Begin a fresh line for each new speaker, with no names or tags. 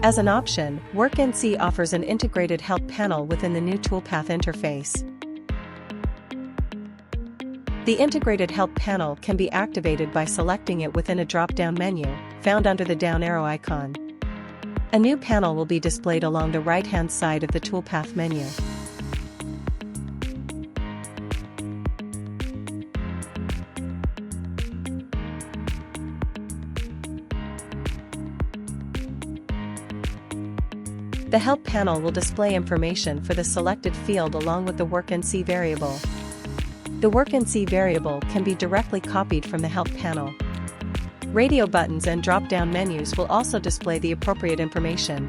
As an option, WorkNC offers an integrated help panel within the new Toolpath interface. The integrated help panel can be activated by selecting it within a drop-down menu, found under the down arrow icon. A new panel will be displayed along the right-hand side of the Toolpath menu. The Help panel will display information for the selected field along with the WorkNC variable. The WorkNC variable can be directly copied from the Help panel. Radio buttons and drop-down menus will also display the appropriate information.